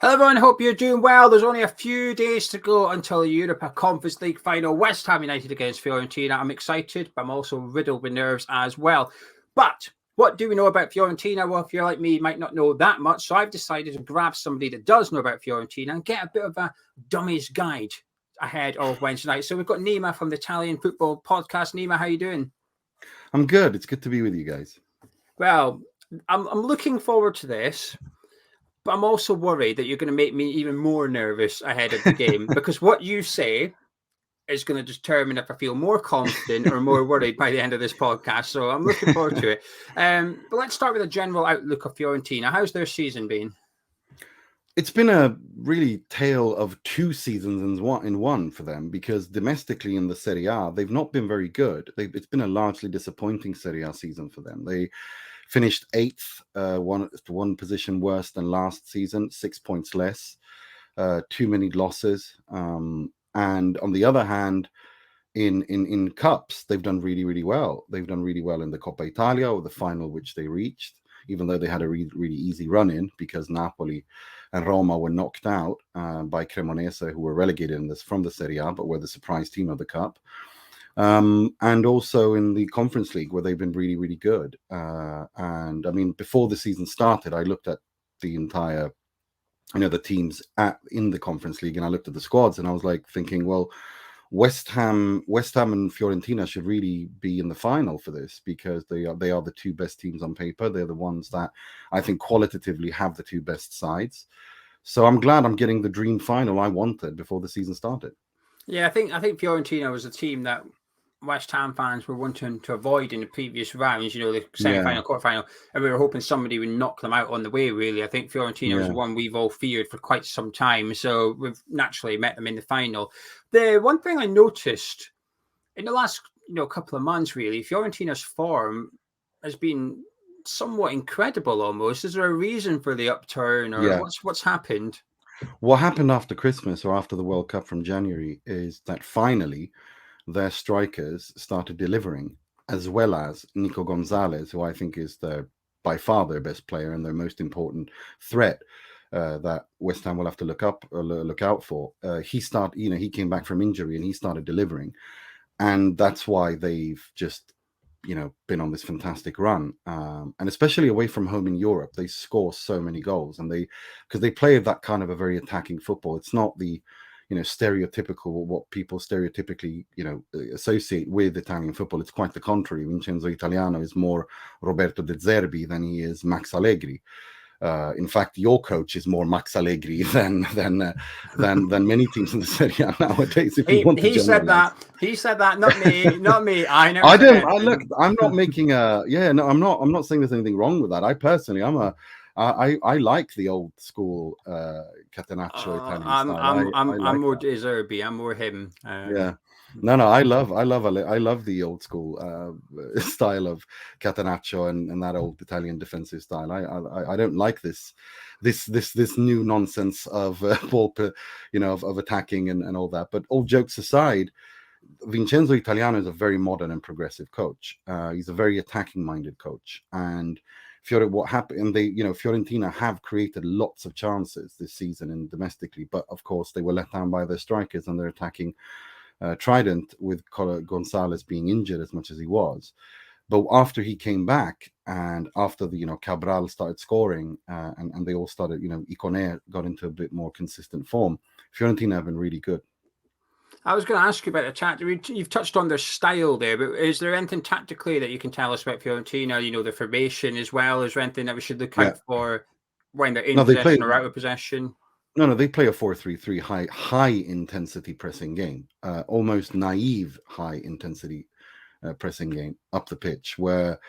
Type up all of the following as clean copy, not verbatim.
Hello everyone, hope you're doing well. There's only a few days to go until the Europa Conference League final. West Ham United against Fiorentina. I'm excited, but I'm also riddled with nerves as well. But what do we know about Fiorentina? Well, if you're like me, you might not know that much. So I've decided to grab somebody that does know about Fiorentina and get a bit of a Dummies guide ahead of Wednesday night. So we've got Nima from the Italian Football Podcast. Nima, how are you doing? I'm good. It's good to be with you guys. Well, I'm looking forward to this. But I'm also worried that you're going to make me even more nervous ahead of the game because what you say is going to determine if I feel more confident or more worried by the end of this podcast. So I'm looking forward to it. But let's start with a general outlook of Fiorentina. How's their season been? It's been a really tale of two seasons in one for them, because domestically in the Serie A, they've not been very good. It's been a largely disappointing Serie A season for them. They finished eighth, one position worse than last season, 6 points less, too many losses. And on the other hand, in cups, they've done really, really well. They've done really well in the Coppa Italia, or the final which they reached, even though they had a really easy run in, because Napoli and Roma were knocked out by Cremonese, who were relegated from the Serie A, but were the surprise team of the cup. And also in the Conference League, where they've been really, really good. And I mean, before the season started, I looked at the entire, the teams in the Conference League, and I looked at the squads, and I was like thinking, well, West Ham and Fiorentina should really be in the final for this, because they are the two best teams on paper. They're the ones that I think qualitatively have the two best sides. So I'm glad I'm getting the dream final I wanted before the season started. Yeah, I think Fiorentina was a team that West Ham fans were wanting to avoid in the previous rounds, the semi-final, quarter-final, and we were hoping somebody would knock them out on the way, really. I think Fiorentina was one we've all feared for quite some time, so we've naturally met them in the final. The one thing I noticed in the last, couple of months, really, Fiorentina's form has been somewhat incredible almost. Is there a reason for the upturn, or what's happened? What happened after Christmas, or after the World Cup from January, is that finally their strikers started delivering, as well as Nico Gonzalez, who I think is by far their best player and their most important threat that West Ham will have to look out for. He came back from injury and he started delivering, and that's why they've just been on this fantastic run, and especially away from home in Europe, they score so many goals, and because they play that kind of a very attacking football. It's not the stereotypical, what people stereotypically, associate with Italian football. It's quite the contrary. Vincenzo Italiano is more Roberto De Zerbi than he is Max Allegri. In fact, your coach is more Max Allegri than many teams in the Serie A nowadays. He said that, not me, not me. I'm not making I'm not saying there's anything wrong with that. I personally, I like the old school Catenaccio Italian style. I'm more De Zerbi. I'm more him. I love the old school style of Catenaccio and that old Italian defensive style. I don't like this new nonsense of ball, of attacking and all that. But all jokes aside, Vincenzo Italiano is a very modern and progressive coach. He's a very attacking-minded coach, and what happened? And Fiorentina have created lots of chances this season and domestically, but of course they were let down by their strikers and their attacking trident, with Gonzalez being injured as much as he was. But after he came back, and after the Cabral started scoring, and they all started, Ikoné got into a bit more consistent form, Fiorentina have been really good. I was going to ask you about the tactic. You've touched on their style there, but is there anything tactically that you can tell us about Fiorentina? The formation as well. Is there anything that we should look out for when they're in possession or out of possession? No, they play a 4-3-3 high intensity pressing game, almost naive high intensity pressing game up the pitch, where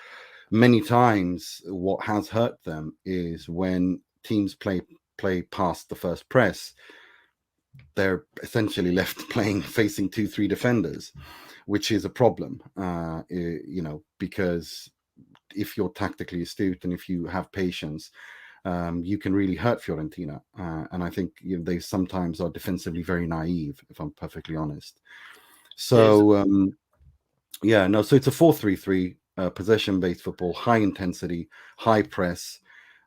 many times what has hurt them is when teams play past the first press, they're essentially left facing 2-3 defenders, which is a problem, because if you're tactically astute and if you have patience, you can really hurt Fiorentina. And I think they sometimes are defensively very naive, if I'm perfectly honest. So, so it's a 4-3-3, possession-based football, high intensity, high press,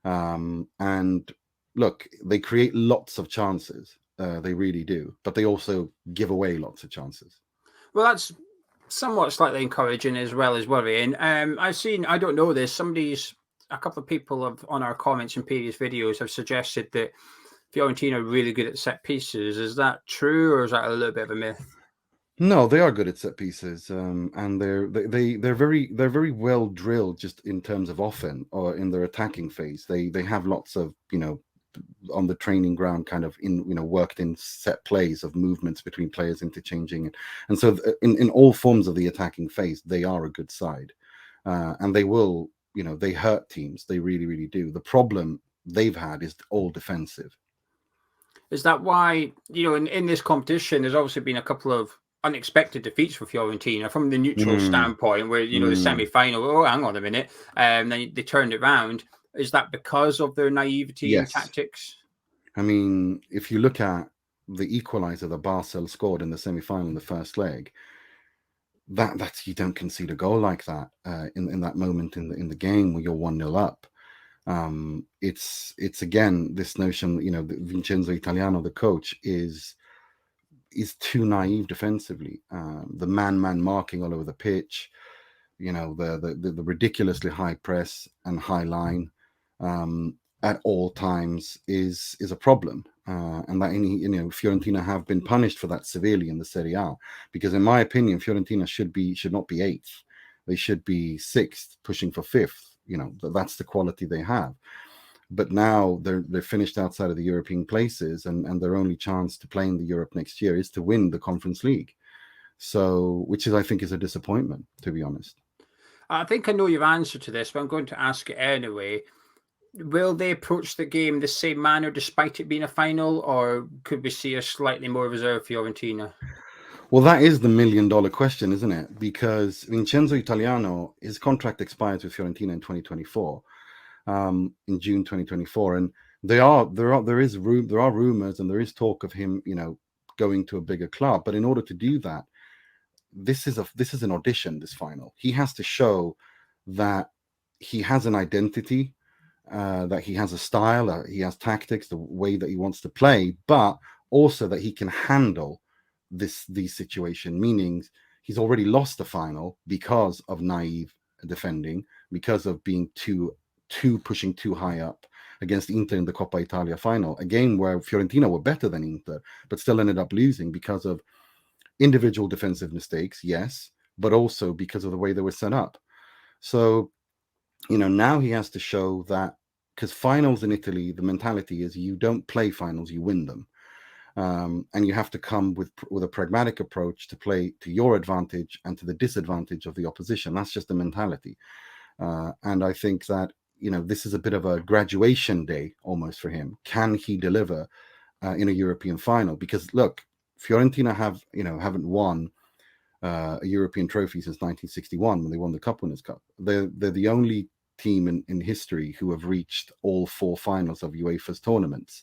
and look, they create lots of chances. They really do, but they also give away lots of chances. Well, that's somewhat slightly encouraging as well as worrying. I've seen, I don't know this, a couple of people have on our comments in previous videos have suggested that Fiorentina are really good at set pieces. Is that true, or is that a little bit of a myth? No, they are good at set pieces, and they're very well drilled just in terms of offense or in their attacking phase. They have lots of on the training ground kind of worked in set plays of movements between players interchanging, and so in all forms of the attacking phase they are a good side, and they will they hurt teams. They really do. The problem they've had is all defensive. Is that why in this competition there's obviously been a couple of unexpected defeats for Fiorentina from the neutral standpoint, where the semi-final, oh hang on a minute, then they turned it around. Is that because of their naivety and tactics? I mean, if you look at the equalizer that Barcel scored in the semi-final in the first leg, that you don't concede a goal like that in that moment in the game where you're 1-0 up. It's again this notion, Vincenzo Italiano, the coach, is too naive defensively. The man marking all over the pitch, the ridiculously high press and high line at all times is a problem, and that Fiorentina have been punished for that severely in the Serie A, because in my opinion Fiorentina should not be 8th. They should be 6th, pushing for 5th. That's the quality they have. But now they're finished outside of the European places, and their only chance to play in the Europe next year is to win the Conference League. So, which I think is a disappointment, to be honest. I think I know your answer to this, but I'm going to ask it anyway. Will they approach the game the same manner despite it being a final, or could we see a slightly more reserved Fiorentina? Well, that is the $1 million question, isn't it? Because Vincenzo Italiano, his contract expires with Fiorentina in 2024, in June 2024, and there are rumors and there is talk of him, going to a bigger club. But in order to do that, this is an audition. This final, he has to show that he has an identity, that he has a style, he has tactics, the way that he wants to play, but also that he can handle these situations. Meaning he's already lost the final because of naive defending, because of being too pushing too high up against Inter in the Coppa Italia final, a game where Fiorentina were better than Inter, but still ended up losing because of individual defensive mistakes, yes, but also because of the way they were set up. So, now he has to show that, because finals in Italy, the mentality is you don't play finals, you win them. And you have to come with a pragmatic approach to play to your advantage and to the disadvantage of the opposition. That's just the mentality. And I think that, this is a bit of a graduation day almost for him. Can he deliver in a European final? Because look, Fiorentina haven't won a European trophy since 1961 when they won the Cup Winners' Cup. They're the only team in history who have reached all 4 finals of UEFA's tournaments.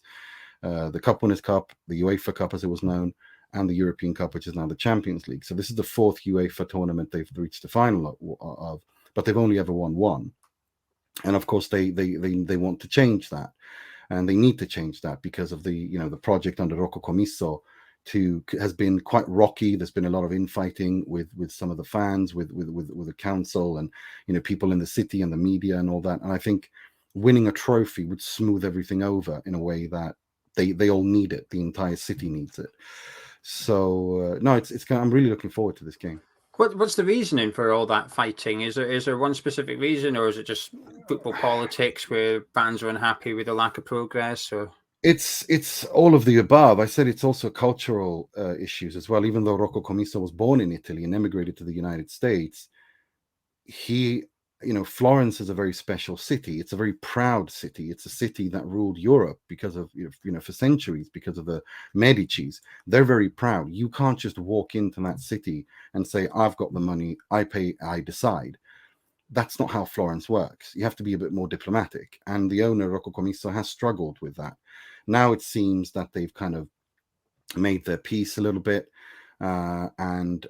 The Cup Winners' Cup, the UEFA Cup as it was known, and the European Cup, which is now the Champions League. So this is the 4th UEFA tournament they've reached the final of, but they've only ever won 1. And of course they want to change that, and they need to change that because of the the project under Rocco Commisso has been quite rocky. There's been a lot of infighting with some of the fans, with the council, and people in the city and the media and all that. And I think winning a trophy would smooth everything over in a way that they all need it. The entire city needs it. So no, it's I'm really looking forward to this game. What's the reasoning for all that fighting? Is there one specific reason, or is it just football politics where fans are unhappy with the lack of progress? Or it's all of the above. I said it's also cultural issues as well. Even though Rocco Commisso was born in Italy and emigrated to the United States, Florence is a very special city. It's a very proud city. It's a city that ruled Europe because of, for centuries, because of the Medicis. They're very proud. You can't just walk into that city and say, I've got the money, I pay, I decide. That's not how Florence works. You have to be a bit more diplomatic. And the owner, Rocco Commisso, has struggled with that. Now it seems that they've kind of made their peace a little bit, and,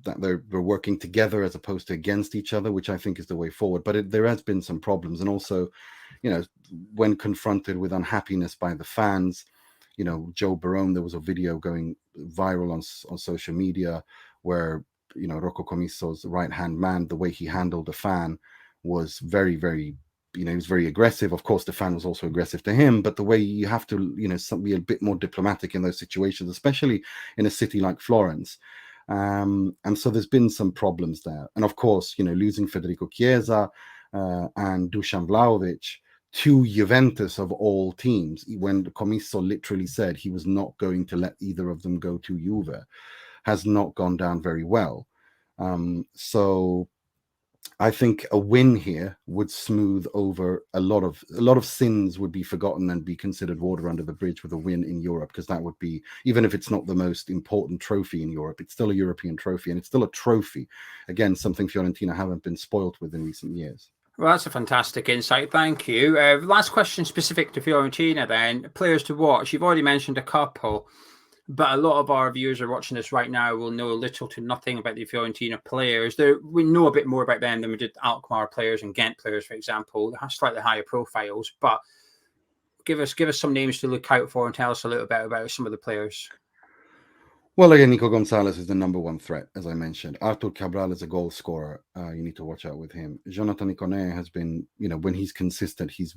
that they're working together as opposed to against each other, which I think is the way forward. But there has been some problems. And also, when confronted with unhappiness by the fans, Joe Barone, there was a video going viral on social media where, Rocco Commisso's right-hand man, the way he handled the fan was very, very, he was very aggressive. Of course, the fan was also aggressive to him, but the way you have to, be a bit more diplomatic in those situations, especially in a city like Florence. And so there's been some problems there. And of course, losing Federico Chiesa and Dusan Vlahovic to Juventus of all teams, when Commisso literally said he was not going to let either of them go to Juve, has not gone down very well. So I think a win here would smooth over a lot of sins, would be forgotten and be considered water under the bridge with a win in Europe, because that would be, even if it's not the most important trophy in Europe, it's still a European trophy, and it's still a trophy. Again, something Fiorentina haven't been spoilt with in recent years. Well, that's a fantastic insight. Thank you. Last question specific to Fiorentina then. Players to watch. You've already mentioned a couple, but a lot of our viewers are watching this right now will know little to nothing about the Fiorentina players. We know a bit more about them than we did Alkmaar players and Ghent players, for example. They have slightly higher profiles, but give us some names to look out for and tell us a little bit about some of the players. Well, again, Nico Gonzalez is the number one threat, as I mentioned. Artur Cabral is a goal scorer. You need to watch out with him. Jonathan Ikoné has been, when he's consistent, he's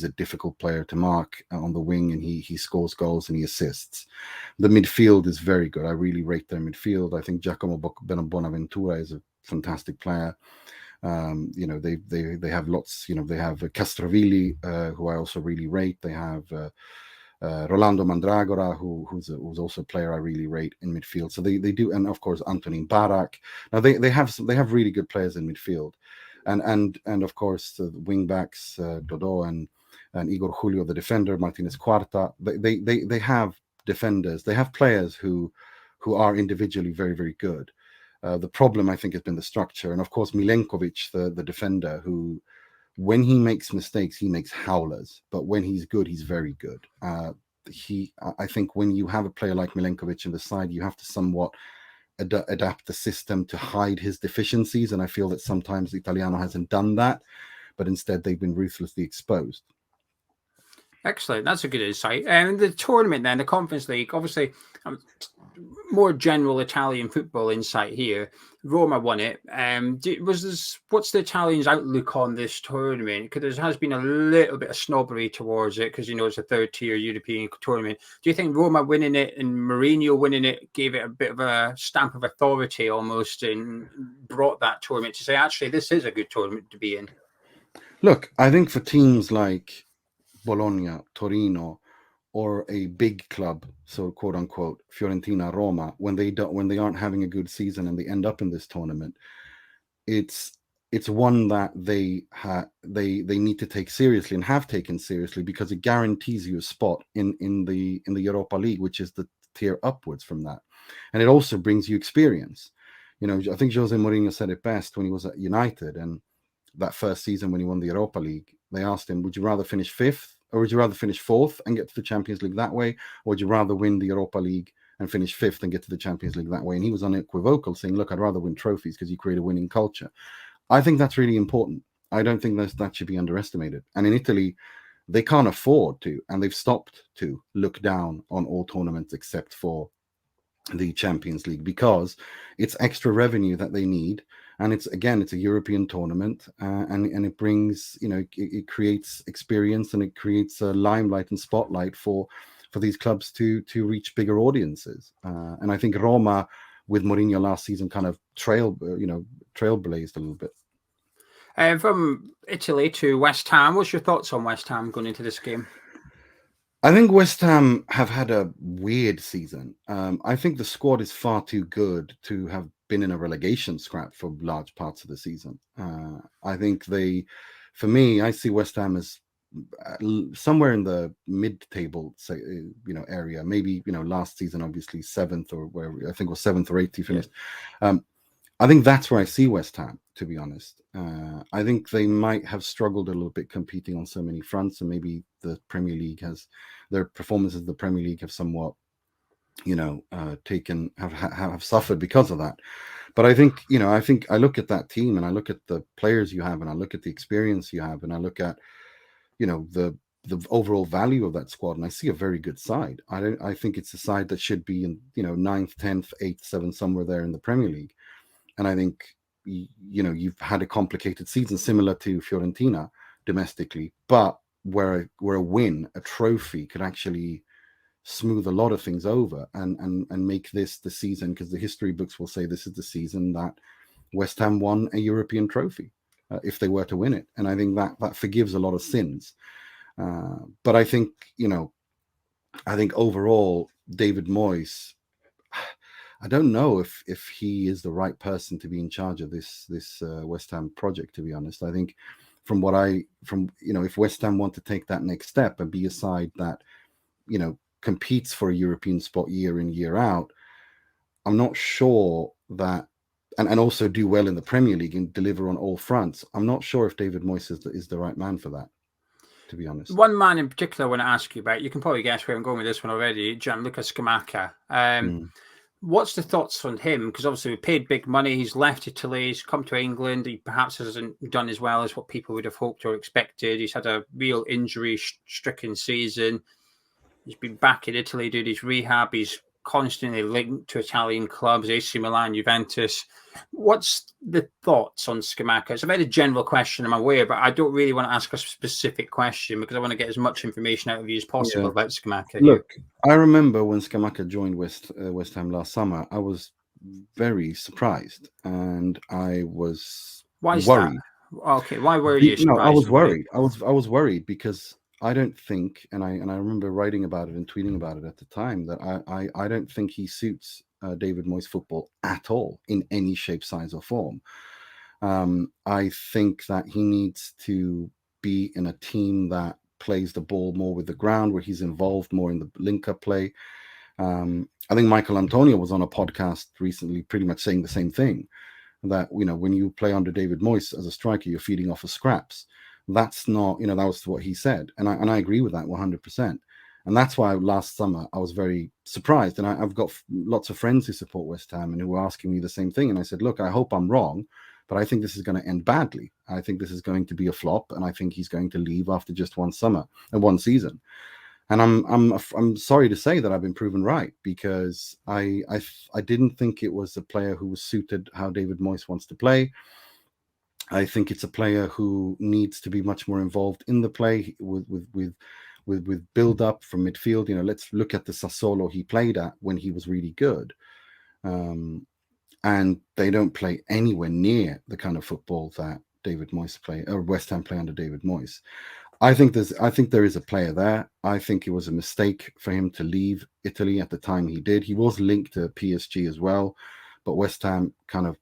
a difficult player to mark on the wing, and he scores goals and he assists. The midfield is very good. I really rate their midfield. I think Giacomo Bonaventura is a fantastic player. They have lots. They have Castrovilli, who I also really rate. They have Rolando Mandragora, who's also a player I really rate in midfield. So they do, and of course Antonin Barak. Now they have really good players in midfield, and of course the wing backs Dodo and Igor Julio, the defender, Martinez Cuarta. They have defenders. They have players who are individually very, very good. The problem, I think, has been the structure, and of course Milenkovic, the defender, who, when he makes mistakes, he makes howlers. But when he's good, he's very good. I think when you have a player like Milenkovic in the side, you have to somewhat adapt the system to hide his deficiencies. And I feel that sometimes Italiano hasn't done that, but instead they've been ruthlessly exposed. Excellent. That's a good insight. And the tournament then, the Conference League, obviously, more general Italian football insight here. Roma won it. What's the Italians' outlook on this tournament? Because there has been a little bit of snobbery towards it, because it's a third-tier European tournament. Do you think Roma winning it and Mourinho winning it gave it a bit of a stamp of authority almost, and brought that tournament to say, actually, this is a good tournament to be in? Look, I think for teams like Bologna, Torino, or a big club, so quote unquote Fiorentina, Roma, when they aren't having a good season and they end up in this tournament, it's one that they need to take seriously and have taken seriously, because it guarantees you a spot in the Europa League, which is the tier upwards from that, and it also brings you experience. I think Jose Mourinho said it best when he was at United, and that first season when he won the Europa League, they asked him, would you rather finish fifth, or would you rather finish fourth and get to the Champions League that way? Or would you rather win the Europa League and finish fifth and get to the Champions League that way? And he was unequivocal, saying, look, I'd rather win trophies because you create a winning culture. I think that's really important. I don't think that should be underestimated. And in Italy, they can't afford to, and they've stopped to look down on all tournaments except for the Champions League, because it's extra revenue that they need. And it's a European tournament, and it brings, it creates experience, and it creates a limelight and spotlight for these clubs to reach bigger audiences. And I think Roma, with Mourinho last season, kind of trailblazed a little bit. From Italy to West Ham, what's your thoughts on West Ham going into this game? I think West Ham have had a weird season. I think the squad is far too good to have been in a relegation scrap for large parts of the season. I think for me, I see West Ham as somewhere in the mid-table, area. Maybe, last season, obviously seventh, or where I think it was seventh or eighth he finished. Yeah. I think that's where I see West Ham, to be honest. I think they might have struggled a little bit competing on so many fronts, and maybe the Premier League their performances in the Premier League have somewhat, have suffered because of that. But I think I look at that team, and I look at the players you have, and I look at the experience you have, and I look at, the overall value of that squad, and I see a very good side. I think it's a side that should be in 9th, 10th, 8th, 7th, somewhere there in the Premier League. And I think you've had a complicated season similar to Fiorentina domestically, but where a win, a trophy, could actually smooth a lot of things over and make this the season, because the history books will say this is the season that West Ham won a European trophy, if they were to win it. And I think that forgives a lot of sins. But I think overall, David Moyes, I don't know if he is the right person to be in charge of this West Ham project, to be honest. I think if West Ham want to take that next step and be a side that, competes for a European spot year in, year out, I'm not sure that, and also do well in the Premier League and deliver on all fronts, I'm not sure if David Moyes is the right man for that, to be honest. One man in particular I want to ask you about, you can probably guess where I'm going with this one already, Gianluca Scamacca. What's the thoughts on him? Because obviously we paid big money. He's left Italy. He's come to England. He perhaps hasn't done as well as what people would have hoped or expected. He's had a real injury-stricken season. He's been back in Italy doing his rehab. He's constantly linked to Italian clubs, AC Milan, Juventus. What's the thoughts on Scamacca? It's a very general question, I'm aware, but I don't really want to ask a specific question because I want to get as much information out of you as possible about Scamacca. Look, I remember when Scamacca joined West Ham last summer, I was very surprised, and I was worried. That? Okay, why were you surprised? No, I was worried. I was worried because I don't think, and I remember writing about it and tweeting about it at the time, that I don't think he suits David Moyes' football at all in any shape, size, or form. I think that he needs to be in a team that plays the ball more with the ground, where he's involved more in the link-up play. I think Michael Antonio was on a podcast recently pretty much saying the same thing, that, when you play under David Moyes as a striker, you're feeding off of scraps. That's not, that was what he said. And I agree with that 100%. And that's why last summer I was very surprised. And I've got lots of friends who support West Ham and who were asking me the same thing. And I said, look, I hope I'm wrong, but I think this is going to end badly. I think this is going to be a flop. And I think he's going to leave after just one season. And I'm sorry to say that I've been proven right, because I didn't think it was a player who was suited how David Moyes wants to play. I think it's a player who needs to be much more involved in the play with build up from midfield. Let's look at the Sassuolo he played at when he was really good, and they don't play anywhere near the kind of football that David Moyes play, or West Ham play under David Moyes. I think there is a player there. I think it was a mistake for him to leave Italy at the time he did. He was linked to PSG as well, but West Ham kind of,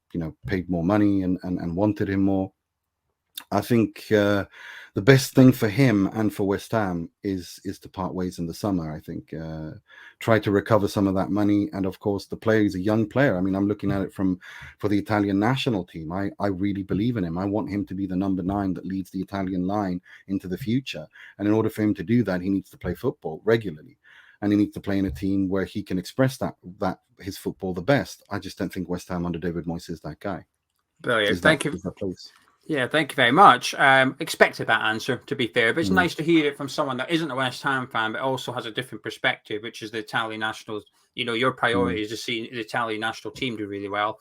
paid more money and wanted him more. I think the best thing for him and for West Ham is to part ways in the summer. I think try to recover some of that money, and of course the player is a young player. I mean, I'm looking at it for the Italian national team. I really believe in him. I want him to be the number 9 that leads the Italian line into the future. And in order for him to do that, he needs to play football regularly. And he needs to play in a team where he can express that his football the best. I just don't think West Ham under David Moyes is that guy. Brilliant. Thank you. Yeah, thank you very much. Expected that answer, to be fair, but it's nice to hear it from someone that isn't a West Ham fan, but also has a different perspective, which is the Italian national. Your priority is to see the Italian national team do really well.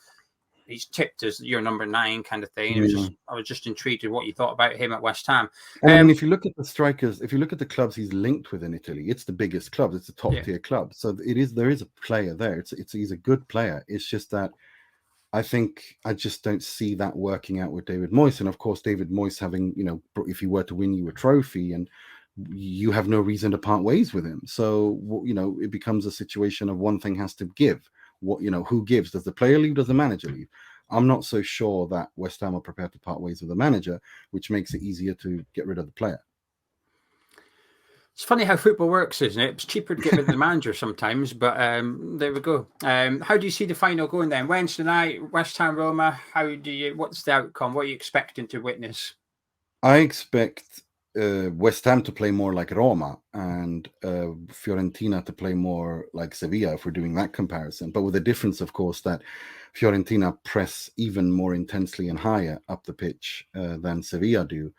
He's tipped as your number 9 kind of thing. I was just intrigued with what you thought about him at West Ham. And if you look at the strikers, if you look at the clubs he's linked with in Italy, it's the biggest clubs. It's a top tier club. So there is a player there. He's a good player. It's just that I just don't see that working out with David Moyes. And of course, David Moyes having, if he were to win you a trophy, and you have no reason to part ways with him. So, it becomes a situation of one thing has to give. Who gives? Does the player leave? Does the manager leave? I'm not so sure that West Ham are prepared to part ways with the manager, which makes it easier to get rid of the player. It's funny how football works, isn't it? It's cheaper to get rid of the manager sometimes, but there we go. How do you see the final going then? Wednesday night, West Ham Roma. What's the outcome? What are you expecting to witness? I expect West Ham to play more like Roma, and Fiorentina to play more like Sevilla, if we're doing that comparison. But with the difference, of course, that Fiorentina press even more intensely and higher up the pitch than Sevilla do,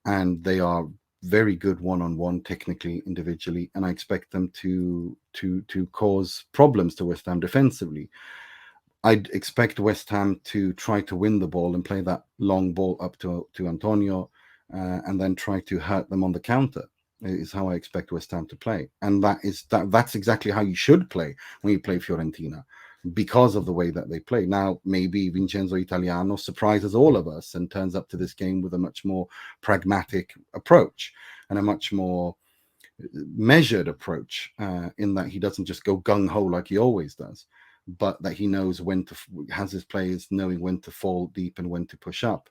and they are very good one-on-one, technically, individually, and I expect them to cause problems to West Ham defensively. I'd expect West Ham to try to win the ball and play that long ball up to Antonio, and then try to hurt them on the counter. Is how I expect West Ham to play, and that's exactly how you should play when you play Fiorentina, because of the way that they play. Now, maybe Vincenzo Italiano surprises all of us and turns up to this game with a much more pragmatic approach and a much more measured approach, in that he doesn't just go gung-ho like he always does, but that he knows when to, has his players knowing when to fall deep and when to push up.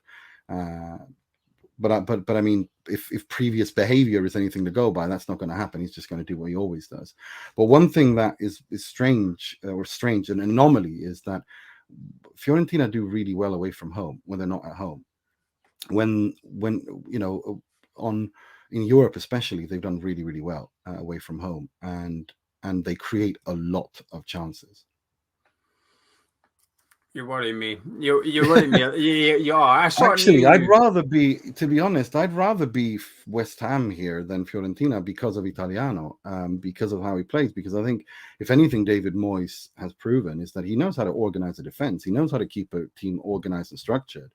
But I mean, if previous behavior is anything to go by, that's not going to happen. He's just going to do what he always does. But one thing that is strange, an anomaly, is that Fiorentina do really well away from home when they're not at home. When you know, in Europe especially, they've done really, really well away from home, and they create a lot of chances. You're worrying me. You're worrying me. You are. Actually, I'd rather be, to be honest, I'd rather be West Ham here than Fiorentina because of Italiano, because of how he plays. Because I think, if anything, David Moyes has proven is that he knows how to organize a defense. He knows how to keep a team organized and structured.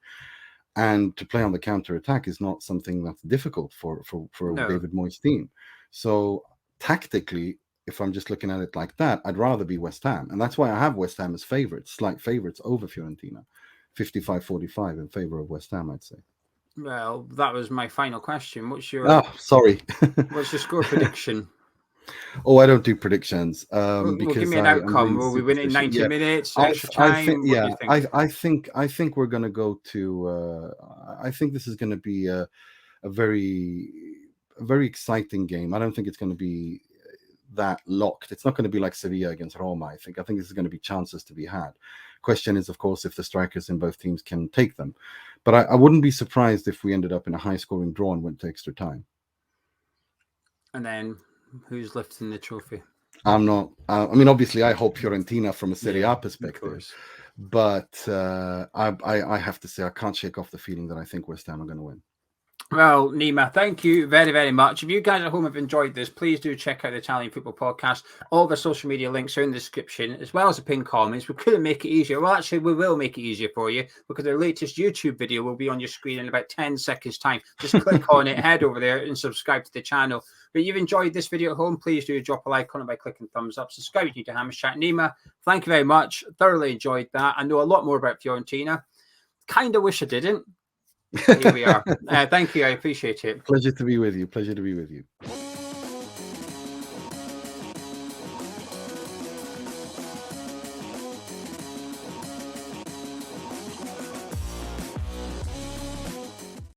And to play on the counter-attack is not something that's difficult for a David Moyes team. So tactically, if I'm just looking at it like that, I'd rather be West Ham. And that's why I have West Ham as favorites, slight favorites over Fiorentina. 55-45 in favor of West Ham, I'd say. Well, that was my final question. What's your... Oh, sorry. What's your score prediction? Oh, I don't do predictions. Well, give me an outcome. Will we win it in 90 minutes? Extra time? I think we're going to go to... I think this is going to be a very exciting game. I don't think it's going to be that locked. It's not going to be like Sevilla against Roma. I think this is going to be chances to be had. Question is, of course, if the strikers in both teams can take them. But I wouldn't be surprised if we ended up in a high-scoring draw and went to extra time. And then who's lifting the trophy? I'm not. I mean, obviously, I hope Fiorentina from a Serie A perspective. But I have to say, I can't shake off the feeling that I think West Ham are going to win. Well, Nima, thank you very, very much. If you guys at home have enjoyed this, please do check out the Italian Football Podcast. All the social media links are in the description, as well as the pinned comments. We couldn't make it easier. Well, actually, we will make it easier for you, because our latest YouTube video will be on your screen in about 10 seconds' time. Just click on it, head over there, and subscribe to the channel. But if you've enjoyed this video at home, please do drop a like on it by clicking thumbs up. Subscribe to Hammers Chat. Nima, thank you very much. Thoroughly enjoyed that. I know a lot more about Fiorentina. Kind of wish I didn't. Here we are. Thank you. I appreciate it. Pleasure to be with you.